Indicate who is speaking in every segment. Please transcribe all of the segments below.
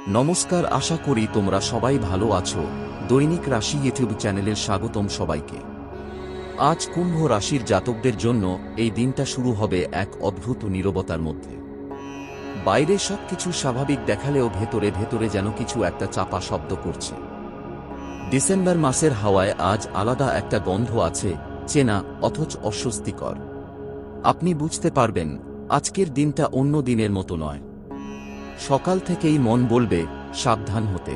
Speaker 1: নমস্কার, আশা করি তোমরা সবাই ভালো আছো। দৈনিক রাশি ইউটিউব চ্যানেলের স্বাগতম সবাইকে। আজ কুম্ভ রাশির জাতকদের জন্য এই দিনটা শুরু হবে এক অদ্ভুত নীরবতার মধ্যে। বাইরে সবকিছু স্বাভাবিক দেখালেও ভেতরে ভেতরে যেন কিছু একটা চাপা শব্দ করছে। ডিসেম্বর মাসের হাওয়ায় আজ আলাদা একটা গন্ধ আছে, চেনা অথচ অস্বস্তিকর। আপনি বুঝতে পারবেন আজকের দিনটা অন্য দিনের মতো নয়। সকাল থেকেই মন বলবে সাবধান হতে।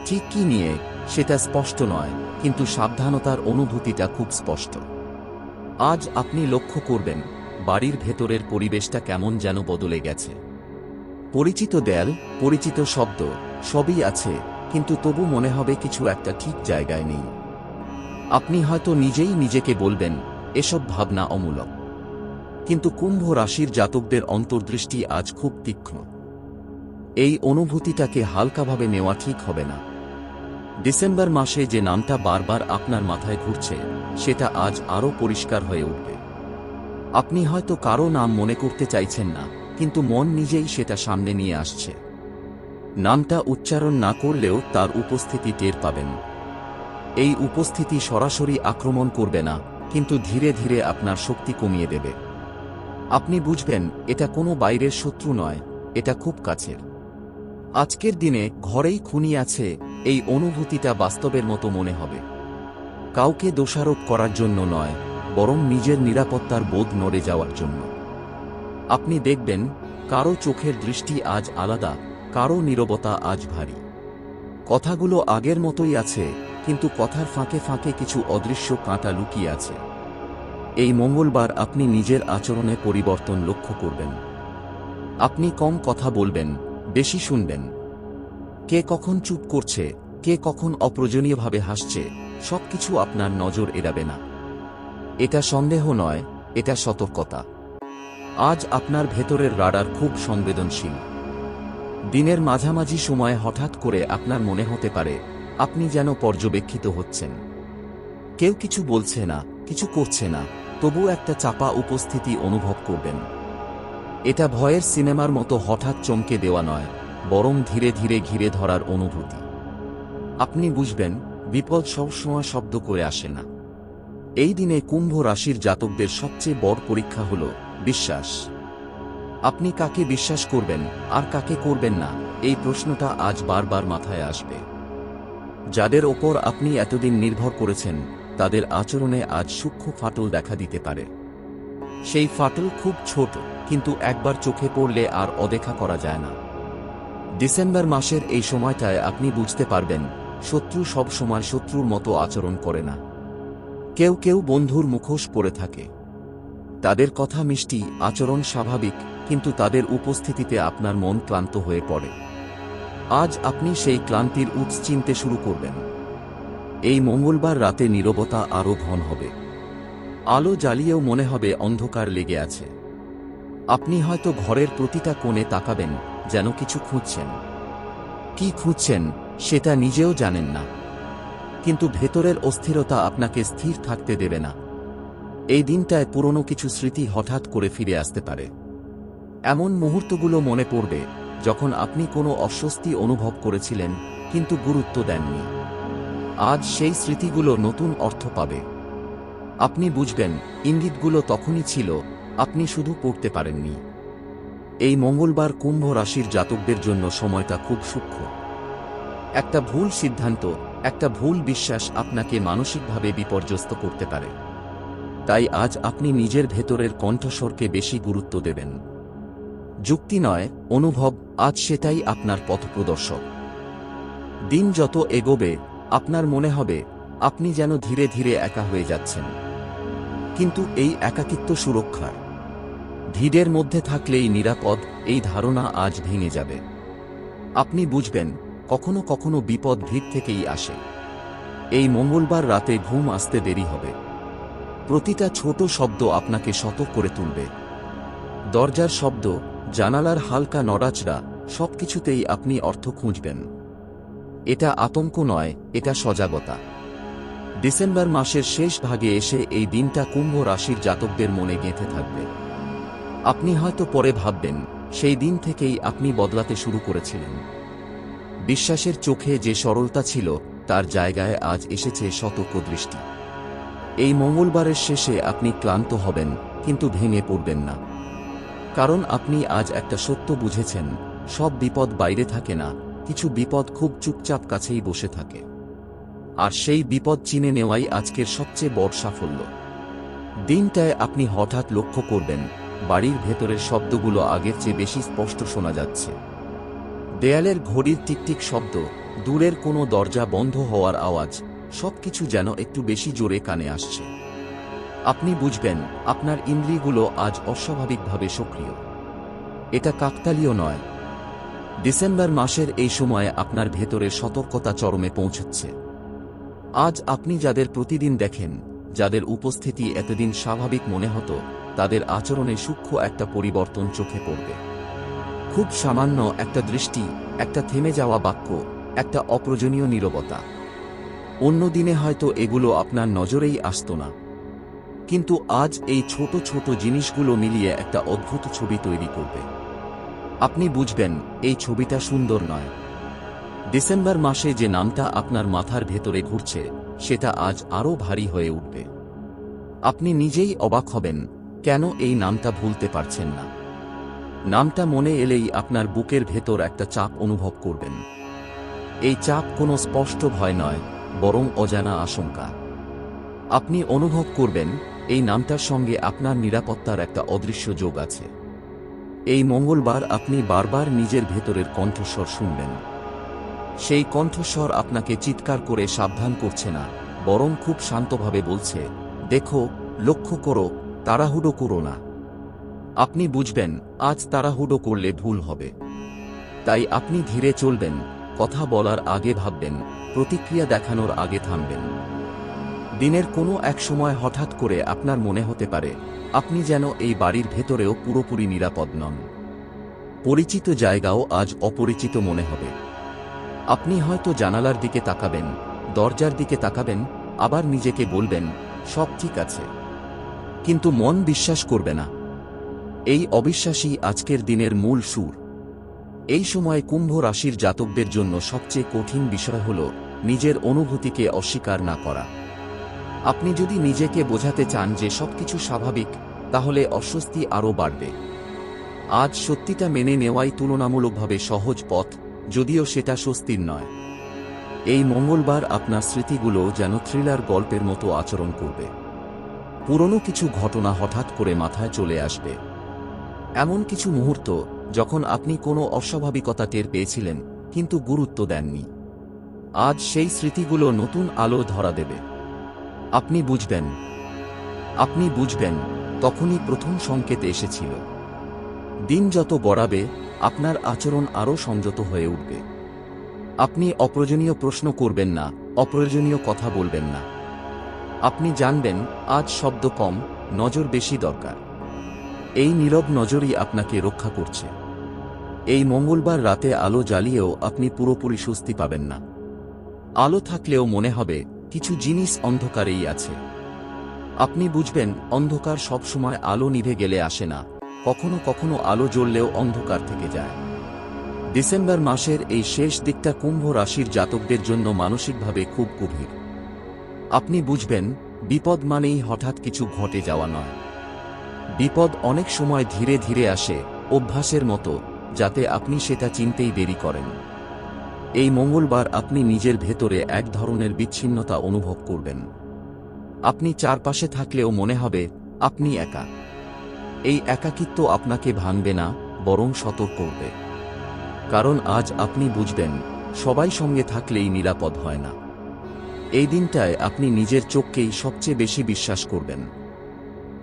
Speaker 1: ঠিক কি নিয়ে সেটা স্পষ্ট নয়, কিন্তু সাবধানতার অনুভূতিটা খুব স্পষ্ট। আজ আপনি লক্ষ্য করবেন বাড়ির ভেতরের পরিবেশটা কেমন যেন বদলে গেছে। পরিচিত দেয়াল, পরিচিত শব্দ সবই আছে, কিন্তু তবু মনে হবে কিছু একটা ঠিক জায়গায় নেই। আপনি হয়তো নিজেই নিজেকে বলবেন এসব ভাবনা অমূলক, কিন্তু কুম্ভ রাশির জাতকদের অন্তর্দৃষ্টি আজ খুব তীক্ষ্ণ। এই অনুভূতিটাকে হালকাভাবে নেওয়া ঠিক হবে না। ডিসেম্বর মাসে যে নামটা বারবার আপনার মাথায় ঘুরছে, সেটা আজ আরও পরিষ্কার হয়ে উঠবে। আপনি হয়তো কারো নাম মনে করতে চাইছেন না, কিন্তু মন নিজেই সেটা সামনে নিয়ে আসছে। নামটা উচ্চারণ না করলেও তার উপস্থিতি টের পাবেন। এই উপস্থিতি সরাসরি আক্রমণ করবে না, কিন্তু ধীরে ধীরে আপনার শক্তি কমিয়ে দেবে। আপনি বুঝবেন এটা কোনো বাইরের শত্রু নয়, এটা খুব কাছের। আজকের দিনে ঘরেই খুনি আছে, এই অনুভূতিটা বাস্তবের মতো মনে হবে। কাউকে দোষারোপ করার জন্য নয়, বরং নিজের নিরাপত্তার বোধ নড়ে যাওয়ার জন্য। আপনি দেখবেন কারো চোখের দৃষ্টি আজ আলাদা, কারো নীরবতা আজ ভারী। কথাগুলো আগের মতোই আছে, কিন্তু কথার ফাঁকে ফাঁকে কিছু অদৃশ্য কাঁটা লুকিয়ে আছে। এই মঙ্গলবার আপনি নিজের আচরণে পরিবর্তন লক্ষ্য করবেন। আপনি কম কথা বলবেন, বেশি শুনবেন। কে কখন চুপ করছে, কে কখন অপ্রয়োজনীয়ভাবে হাসছে, সবকিছু আপনার নজর এড়াবে না। এটা সন্দেহ নয়, এটা সতর্কতা। আজ আপনার ভেতরের রাডার খুব সংবেদনশীল। দিনের মাঝামাঝি সময়ে হঠাৎ করে আপনার মনে হতে পারে আপনি যেন পর্যবেক্ষিত হচ্ছেন। কেউ কিছু বলছে না, কিছু করছে না, তবু একটা চাপা উপস্থিতি অনুভব করবেন। এটা ভয়ের সিনেমার মতো হঠাৎ চমকে দেওয়া নয়, বরং ধীরে ধীরে ঘিরে ধরার অনুভূতি। আপনি বুঝবেন বিপদ সবসময় শব্দ করে আসে না। এই দিনে কুম্ভ রাশির জাতকদের সবচেয়ে বড় পরীক্ষা হল বিশ্বাস। আপনি কাকে বিশ্বাস করবেন আর কাকে করবেন না, এই প্রশ্নটা আজ বারবার মাথায় আসবে। যাদের ওপর আপনি এতদিন নির্ভর করেছেন, তাদের আচরণে আজ সূক্ষ্ম ফাটল দেখা দিতে পারে। সেই ফাটল খুব ছোট, কিন্তু একবার চোখে পড়লে আর অদেখা করা যায় না। ডিসেম্বর মাসের এই সময়টায় আপনি বুঝতে পারবেন শত্রু সব সময় শত্রুর মতো আচরণ করে না। কেউ কেউ বন্ধুর মুখোশ পরে থাকে। তাদের কথা মিষ্টি, আচরণ স্বাভাবিক, কিন্তু তাদের উপস্থিতিতে আপনার মন ক্লান্ত হয়ে পড়ে। আজ আপনি সেই ক্লান্তির উৎস চিনতে শুরু করবেন। এই মঙ্গলবার রাতে নীরবতা আরও ঘন হবে। আলো জ্বালিয়েও মনে হবে অন্ধকার লেগে আছে। আপনি হয়তো ঘরের প্রতিটা কোণে তাকাবেন, যেন কিছু খুঁজছেন। কি খুঁজছেন সেটা নিজেও জানেন না, কিন্তু ভেতরের অস্থিরতা আপনাকে স্থির থাকতে দেবে না। এই দিনটায় পুরনো কিছু স্মৃতি হঠাৎ করে ফিরে আসতে পারে। এমন মুহূর্তগুলো মনে পড়বে যখন আপনি কোনো অস্বস্তি অনুভব করেছিলেন, কিন্তু গুরুত্ব দেননি। আজ সেই স্মৃতিগুলো নতুন অর্থ পাবে। আপনি বুঝবেন ইঙ্গিতগুলো তখনই ছিল, আপনি শুধু পড়তে পারেননি। এই মঙ্গলবার কুম্ভ রাশির জাতকদের জন্য সময়টা খুব সূক্ষ্ম। একটা ভুল সিদ্ধান্ত, একটা ভুল বিশ্বাস আপনাকে মানসিকভাবে বিপর্যস্ত করতে পারে। তাই আজ আপনি নিজের ভেতরের কণ্ঠস্বরকে বেশি গুরুত্ব দেবেন। যুক্তি নয়, অনুভব, আজ সেটাই আপনার পথপ্রদর্শক। দিন যত এগোবে আপনার মনে হবে আপনি যেন ধীরে ধীরে একা হয়ে যাচ্ছেন। কিন্তু এই একাকিত্ব সুরক্ষার। ভিড়ের মধ্যে থাকলেই নিরাপদ, এই ধারণা আজ ভেঙে যাবে। আপনি বুঝবেন কখনো কখনো বিপদ ভিড় থেকেই আসে। এই মঙ্গলবার রাতে ঘুম আসতে দেরি হবে। প্রতিটা ছোট শব্দ আপনাকে সতর্ক করে তুলবে। দরজার শব্দ, জানালার হালকা নড়াচড়া, সবকিছুতেই আপনি অর্থ খুঁজবেন। এটা আতঙ্ক নয়, এটা সজাগতা। ডিসেম্বর মাসের শেষ ভাগে এসে এই দিনটা কুম্ভ রাশির জাতকদের মনে গেঁথে থাকবে। আপনি হয়তো পরে ভাববেন সেই দিন থেকেই আপনি বদলাতে শুরু করেছিলেন। বিশ্বাসের চোখে যে সরলতা ছিল তার জায়গায় আজ এসেছে সতর্ক দৃষ্টি। এই মঙ্গলবারের শেষে আপনি ক্লান্ত হবেন, কিন্তু ভেঙে পড়বেন না। কারণ আপনি আজ একটা সত্য বুঝেছেন, সব বিপদ বাইরে থাকে না, কিছু বিপদ খুব চুপচাপ কাছেই বসে থাকে। আর সেই বিপদ চিনে নেওয়াই আজকের সবচেয়ে বড় সাফল্য। দিনটায় আপনি হঠাৎ লক্ষ্য করবেন, বাড়ির ভেতরের শব্দগুলো আগের চেয়ে বেশি স্পষ্ট শোনা যাচ্ছে। দেয়ালের ঘড়ির টিকটিক শব্দ, দূরের কোনো দরজা বন্ধ হওয়ার আওয়াজ, সবকিছু যেন একটু বেশি জোরে কানে আসছে। আপনি বুঝবেন আপনার ইন্দ্রিয়গুলো আজ অস্বাভাবিকভাবে সক্রিয়। এটা কাকতালীয় নয়। ডিসেম্বর মাসের এই সময়ে আপনার ভেতরে সতর্কতা চরমে পৌঁছচ্ছে। আজ আপনি যাদের প্রতিদিন দেখেন, যাদের উপস্থিতি এতদিন স্বাভাবিক মনে হতো, তাদের আচরণে সূক্ষ্ম একটা পরিবর্তন চোখে পড়বে। খুব সামান্য একটা দৃষ্টি, একটা থেমে যাওয়া বাক্য, একটা অপ্রয়োজনীয় নীরবতা। অন্য দিনে হয়তো এগুলো আপনার নজরেই আসত না, কিন্তু আজ এই ছোট ছোট জিনিসগুলো মিলিয়ে একটা অদ্ভুত ছবি তৈরি করবে। আপনি বুঝবেন এই ছবিটা সুন্দর নয়। ডিসেম্বর মাসে যে নামটা আপনার মাথার ভেতরে ঘুরছে, সেটা আজ আরও ভারী হয়ে উঠবে। আপনি নিজেই অবাক হবেন কেন এই নামটা ভুলতে পারছেন না। নামটা মনে এলেই আপনার বুকের ভেতর একটা চাপ অনুভব করবেন। এই চাপ কোনো স্পষ্ট ভয় নয়, বরং অজানা আশঙ্কা। আপনি অনুভব করবেন এই নামটার সঙ্গে আপনার নিরাপত্তার একটা অদৃশ্য যোগ আছে। এই মঙ্গলবার আপনি বারবার নিজের ভেতরের কণ্ঠস্বর শুনবেন। সেই কণ্ঠস্বর আপনাকে চিৎকার করে সাবধান করছে না, বরং খুব শান্তভাবে বলছে, দেখো, লক্ষ্য করো, তাড়াহুড়ো করো না। আপনি বুঝবেন আজ তাড়াহুড়ো করলে ভুল হবে। তাই আপনি ধীরে চলবেন, কথা বলার আগে ভাববেন, প্রতিক্রিয়া দেখানোর আগে থামবেন। দিনের কোনো এক সময় হঠাৎ করে আপনার মনে হতে পারে আপনি যেন এই বাড়ির ভেতরেও পুরোপুরি নিরাপদ নন। পরিচিত জায়গাও আজ অপরিচিত মনে হবে। আপনি হয়তো জানালার দিকে তাকাবেন, দরজার দিকে তাকাবেন, আবার নিজেকে বলবেন সব ঠিক আছে, কিন্তু মন বিশ্বাস করবে না। এই অবিশ্বাসই আজকের দিনের মূল সুর। এই সময় কুম্ভ রাশির জাতকদের জন্য সবচেয়ে কঠিন বিষয় হল নিজের অনুভূতিকে অস্বীকার না করা। আপনি যদি নিজেকে বোঝাতে চান যে সবকিছু স্বাভাবিক, তাহলে অস্বস্তি আরও বাড়বে। আজ সত্যিটা মেনে নেওয়াই তুলনামূলকভাবে সহজ পথ, যদিও সেটা স্বস্তির নয়। এই মঙ্গলবার আপনার স্মৃতিগুলো যেন থ্রিলার গল্পের মতো আচরণ করবে। পুরনো কিছু ঘটনা হঠাৎ করে মাথায় চলে আসবে। এমন কিছু মুহূর্ত যখন আপনি কোনো অস্বাভাবিকতা টের পেয়েছিলেন, কিন্তু গুরুত্ব দেননি। আজ সেই স্মৃতিগুলো নতুন আলো ধরা দেবে। আপনি বুঝবেন তখনই প্রথম সংকেত এসেছিল। দিন যত গড়াবে আপনার আচরণ আরও সংযত হয়ে উঠবে। আপনি অপ্রয়োজনীয় প্রশ্ন করবেন না, অপ্রয়োজনীয় কথা বলবেন না। আপনি জানবেন আজ শব্দ কম, নজর বেশি দরকার। এই নীরব নজরই আপনাকে রক্ষা করছে। এই মঙ্গলবার রাতে আলো জ্বালিয়েও আপনি পুরোপুরি স্বস্তি পাবেন না। আলো থাকলেও মনে হবে কিছু জিনিস অন্ধকারেই আছে। আপনি বুঝবেন অন্ধকার সবসময় আলো নিভে গেলে আসে না, কখনো কখনো আলো জ্বললেও অন্ধকার থেকে যায়। ডিসেম্বর মাসের এই শেষ দিকটা কুম্ভ রাশির জাতকদের জন্য মানসিকভাবে খুব গভীর। আপনি বুঝবেন বিপদ মানেই হঠাৎ কিছু ঘটে যাওয়া নয়। বিপদ অনেক সময় ধীরে ধীরে আসে, অভ্যাসের মতো, যাতে আপনি সেটা চিনতেই দেরি করেন। এই মঙ্গলবার আপনি নিজের ভেতরে এক ধরনের বিচ্ছিন্নতা অনুভব করবেন। আপনি চারপাশে থাকলেও মনে হবে আপনি একা। এই একাকিত্ব আপনাকে ভাঙবে না, বরং সতর্ক করবে। কারণ আজ আপনি বুঝবেন সবাই সঙ্গে থাকলেই নিরাপদ হয় না। এই দিনটায় আপনি নিজের চোখকেই সবচেয়ে বেশি বিশ্বাস করবেন।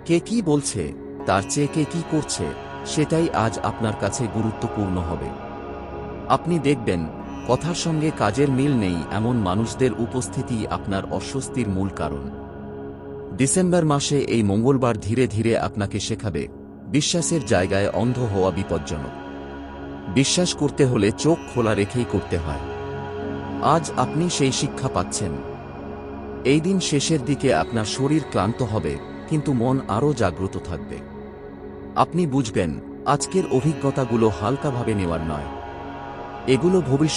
Speaker 1: কে কি বলছে তার চেয়ে কে কি করছে সেটাই আজ আপনার কাছে গুরুত্বপূর্ণ হবে। আপনি দেখবেন কথার সঙ্গে কাজের মিল নেই এমন মানুষদের উপস্থিতি আপনার অস্বস্তির মূল কারণ। ডিসেম্বর মাসে এই মঙ্গলবার ধীরে ধীরে আপনাকে শেখাবে বিশ্বাসের জায়গায় অন্ধ হওয়া বিপজ্জনক। বিশ্বাস করতে হলে চোখ খোলা রেখেই করতে হয়। আজ আপনি সেই শিক্ষা পাচ্ছেন। এই দিন শেষের দিকে আপনার শরীর ক্লান্ত হবে, কিন্তু মন আরও জাগ্রত থাকবে। আপনি বুঝবেন আজকের অভিজ্ঞতাগুলো হালকাভাবে নেওয়ার নয়, এগুলো ভবিষ্যৎ